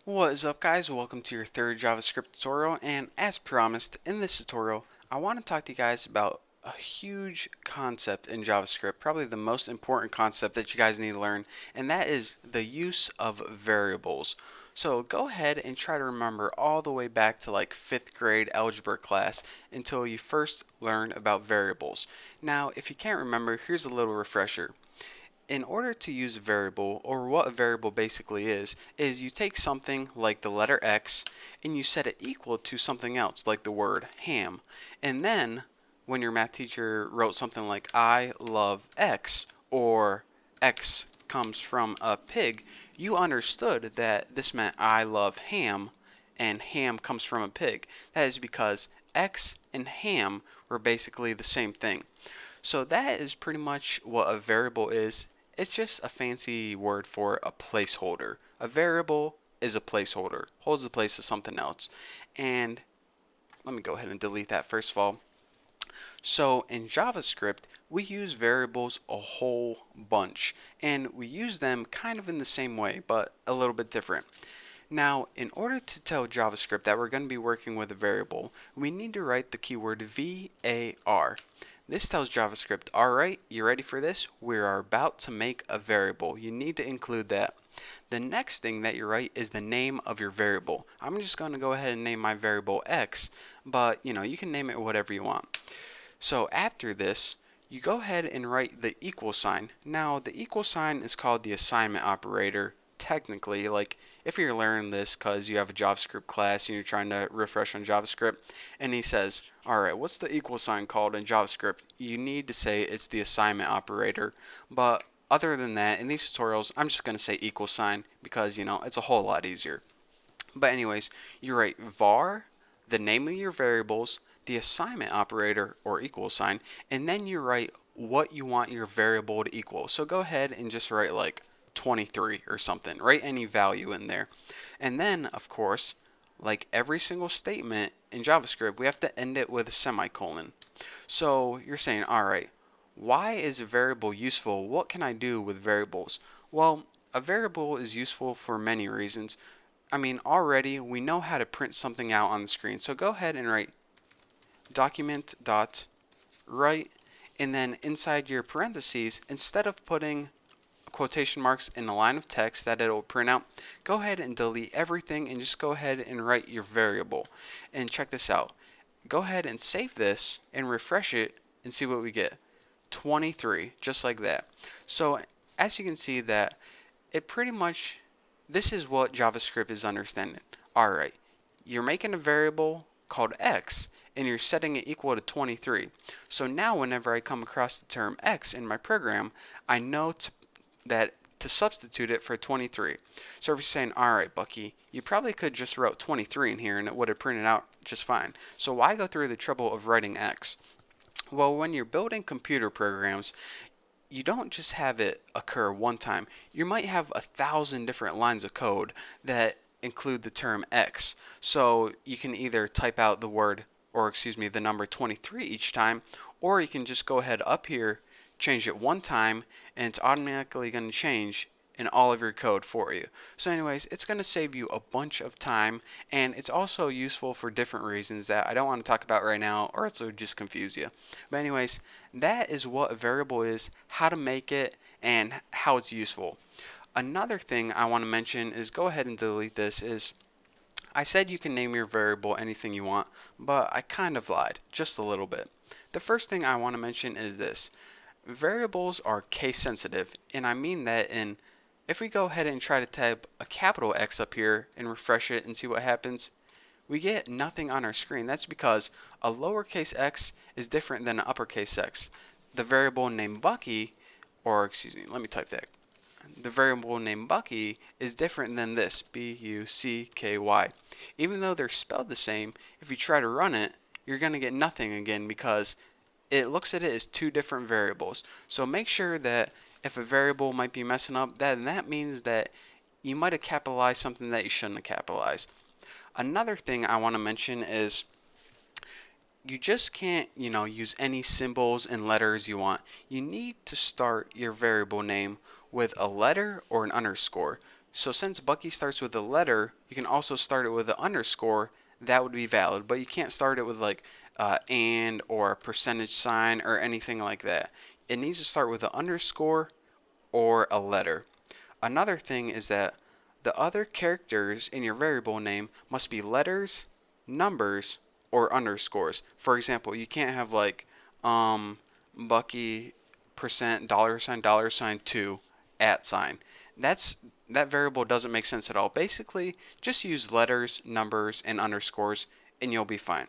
What is up, guys? Welcome to your third JavaScript tutorial, and as promised, in this tutorial I want to talk to you guys about a huge concept in JavaScript, probably the most important concept that you guys need to learn, and that is the use of variables. So go ahead and try to remember all the way back to like 5th grade algebra class until you first learned about variables. Now, if you can't remember, here's a little refresher. In order to use a variable, or what a variable basically is you take something like the letter X and you set it equal to something else like the word ham. And then when your math teacher wrote something like I love X, or X comes from a pig, you understood that this meant I love ham and ham comes from a pig. That is because X and ham were basically the same thing. So that is pretty much what a variable is. It's just a fancy word for a placeholder. A variable is a placeholder, holds the place of something else. And let me go ahead and delete that first of all. So in JavaScript, we use variables a whole bunch, and we use them kind of in the same way, but a little bit different. Now, in order to tell JavaScript that we're going to be working with a variable, we need to write the keyword var. This tells JavaScript, alright, you ready for this? We are about to make a variable. You need to include that. The next thing that you write is the name of your variable. I'm just going to go ahead and name my variable X, but you can name it whatever you want. So after this, you go ahead and write the equal sign. Now, the equal sign is called the assignment operator. Technically, like if you're learning this because you have a JavaScript class and you're trying to refresh on JavaScript, and he says, alright, what's the equal sign called in JavaScript? You need to say it's the assignment operator. But other than that, in these tutorials, I'm just going to say equal sign because, it's a whole lot easier. But anyways, you write var, the name of your variables, the assignment operator or equal sign, and then you write what you want your variable to equal. So go ahead and just write like 23 or something. Write any value in there. And then, of course, like every single statement in JavaScript, we have to end it with a semicolon. So you're saying, alright, why is a variable useful? What can I do with variables? Well, a variable is useful for many reasons. I mean, already we know how to print something out on the screen. So go ahead and write document dot write, and then inside your parentheses, instead of putting quotation marks in a line of text that it'll print out, go ahead and delete everything and just go ahead and write your variable. And check this out. Go ahead and save this and refresh it and see what we get. 23, just like that. So as you can see that it pretty much, this is what JavaScript is understanding. Alright, you're making a variable called X and you're setting it equal to 23. So now whenever I come across the term X in my program, I know that to substitute it for 23. So if you're saying, alright Bucky, you probably could just wrote 23 in here and it would have printed out just fine. So why go through the trouble of writing X? Well, when you're building computer programs, you don't just have it occur one time. You might have 1,000 different lines of code that include the term X. So you can either type out the word, or excuse me, the number 23 each time, or you can just go ahead up here, change it one time, and it's automatically going to change in all of your code for you. So anyways, it's going to save you a bunch of time, and it's also useful for different reasons that I don't want to talk about right now, or else it would just confuse you. But anyways, that is what a variable is, how to make it, and how it's useful. Another thing I want to mention is, go ahead and delete this, is I said you can name your variable anything you want, but I kind of lied, just a little bit. The first thing I want to mention is this. Variables are case sensitive, and I mean that in, if we go ahead and try to type a capital X up here and refresh it and see what happens, we get nothing on our screen. That's because a lowercase x is different than an uppercase x. The variable named Bucky, or excuse me, let me type that. The variable named Bucky is different than this, B-U-C-K-Y. Even though they're spelled the same, if you try to run it, you're going to get nothing again because it looks at it as two different variables. So make sure that if a variable might be messing up, that means that you might have capitalized something that you shouldn't have capitalized. Another thing I want to mention is you just can't, use any symbols and letters you want. You need to start your variable name with a letter or an underscore. So since Bucky starts with a letter, you can also start it with an underscore. That would be valid, but you can't start it with like and or a percentage sign or anything like that. It needs to start with an underscore or a letter. Another thing is that the other characters in your variable name must be letters, numbers, or underscores. For example, you can't have like Bucky percent dollar sign two at sign. That's that variable doesn't make sense at all. Basically, just use letters, numbers, and underscores, and you'll be fine.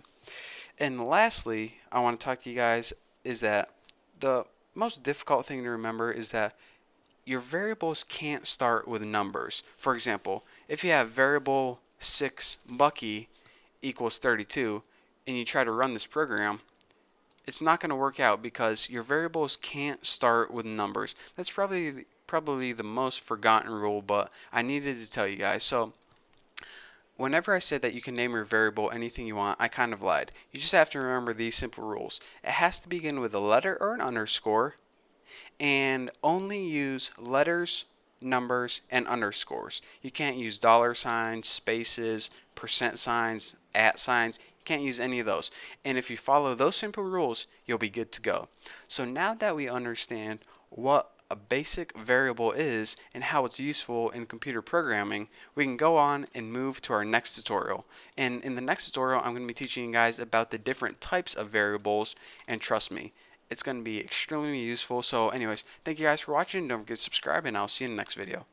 And lastly, I want to talk to you guys is that the most difficult thing to remember is that your variables can't start with numbers. For example, if you have variable 6 Bucky equals 32 and you try to run this program, it's not going to work out because your variables can't start with numbers. That's probably the most forgotten rule, but I needed to tell you guys. So whenever I said that you can name your variable anything you want, I kind of lied. You just have to remember these simple rules. It has to begin with a letter or an underscore, and only use letters, numbers, and underscores. You can't use dollar signs, spaces, percent signs, at signs. You can't use any of those. And if you follow those simple rules, you'll be good to go. So now that we understand what a basic variable is and how it's useful in computer programming, we can go on and move to our next tutorial. And in the next tutorial, I'm going to be teaching you guys about the different types of variables, and trust me, it's going to be extremely useful. So anyways, thank you guys for watching. Don't forget to subscribe, and I'll see you in the next video.